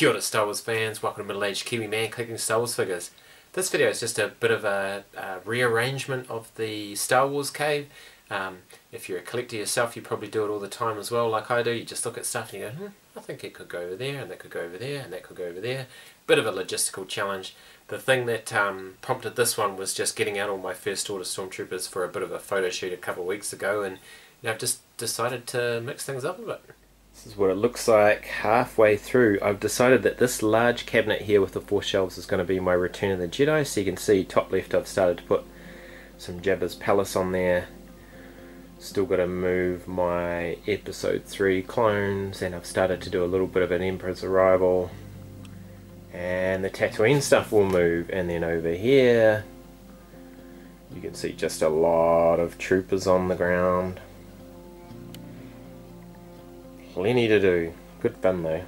Kia ora Star Wars fans, welcome to Middle Aged Kiwi Man collecting Star Wars figures. This video is just a bit of a rearrangement of the Star Wars cave. If you're a collector yourself, you probably do it all the time as well, like I do. You just look at stuff and you go, I think it could go over there, and that could go over there, and that could go over there. Bit of a logistical challenge. The thing that prompted this one was just getting out all my First Order Stormtroopers for a bit of a photo shoot a couple of weeks ago, and I've just decided to mix things up a bit. This is what it looks like halfway through. I've decided that this large cabinet here with the 4 shelves is going to be my Return of the Jedi. So you can see top left I've started to put some Jabba's Palace on there. Still got to move my Episode 3 clones, and I've started to do a little bit of an Emperor's Arrival. And the Tatooine stuff will move. And then over here you can see just a lot of troopers on the ground. Plenty to do. Good fun though.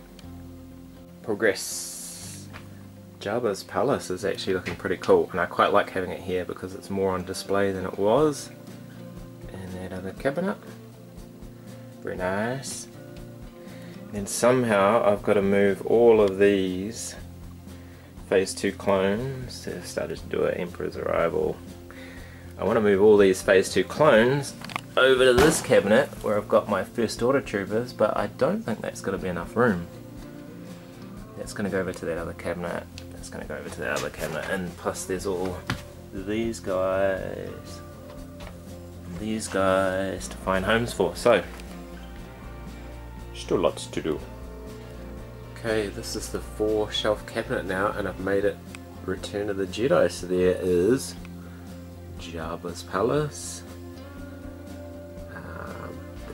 Progress. Jabba's Palace is actually looking pretty cool, and I quite like having it here because it's more on display than it was. And that other cabinet. Very nice. And then somehow I've got to move all of these Phase 2 clones. They've started to do an Emperor's Arrival. I want to move all these Phase 2 clones over to this cabinet where I've got my First Order troopers, but I don't think that's going to be enough room. That's going to go over to that other cabinet, that's going to go over to that other cabinet, and plus there's all these guys to find homes for, so still lots to do. Okay, this is the 4 shelf cabinet now, and I've made it Return of the Jedi, so there is Jabba's Palace,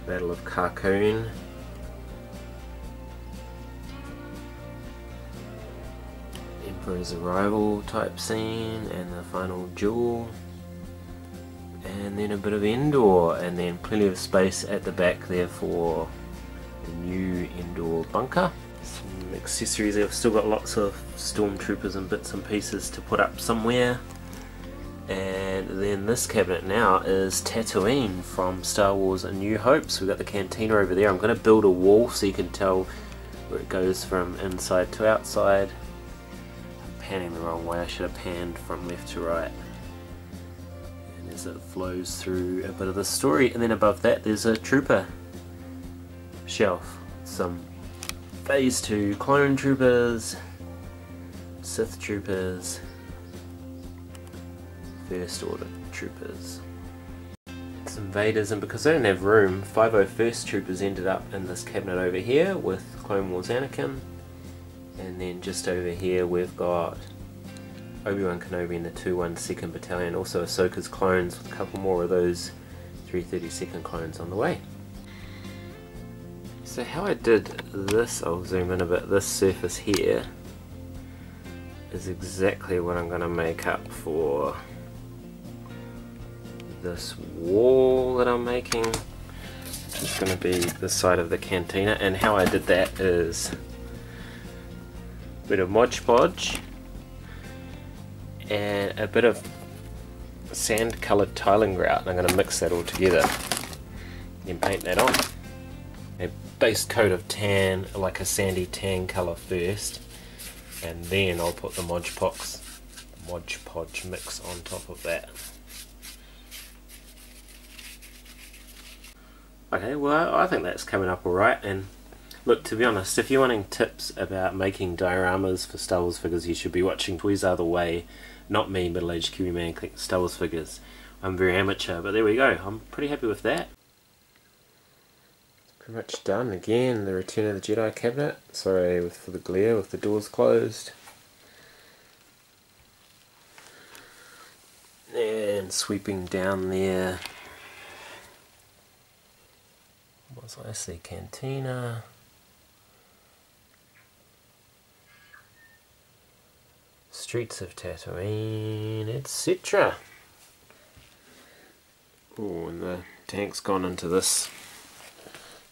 Battle of Carkoon, Emperor's Arrival type scene, and the final duel, and then a bit of Endor, and then plenty of space at the back there for the new Endor bunker. Some accessories. I've still got lots of stormtroopers and bits and pieces to put up somewhere. And then this cabinet now is Tatooine from Star Wars A New Hope. So we've got the cantina over there. I'm going to build a wall so you can tell where it goes from inside to outside. I'm panning the wrong way. I should have panned from left to right. And as it flows through a bit of the story. And then above that there's a trooper shelf. Some Phase 2 clone troopers, Sith troopers, First Order troopers, some Vaders, and because I didn't have room, 501st troopers ended up in this cabinet over here with Clone Wars Anakin, and then just over here we've got Obi-Wan Kenobi and the 212nd Battalion, also Ahsoka's clones with a couple more of those 332nd clones on the way. So how I did this, I'll zoom in a bit, this surface here is exactly what I'm going to make up for this wall that I'm making. It's going to be the side of the cantina, and how I did that is a bit of Mod Podge and a bit of sand coloured tiling grout, and I'm going to mix that all together and paint that on. A base coat of tan, like a sandy tan colour first, and then I'll put the Mod Podge mix on top of that. Okay, well I think that's coming up alright, and look, to be honest, if you're wanting tips about making dioramas for Star Wars figures, you should be watching Toys Are the Way, not me, Middle Aged Kiwi Man collecting Star Wars figures. I'm very amateur, but there we go, I'm pretty happy with that. Pretty much done. Again, the Return of the Jedi cabinet, sorry for the glare with the doors closed. And sweeping down there, what's I see, cantina, streets of Tatooine, etc. Oh, and the tank's gone into this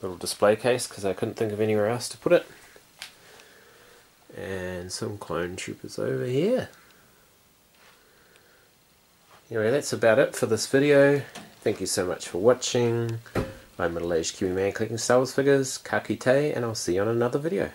little display case because I couldn't think of anywhere else to put it. And some clone troopers over here. Anyway, that's about it for this video. Thank you so much for watching. I'm Middle Aged Kiwi Man collecting Star Wars figures. Ka kite, and I'll see you on another video.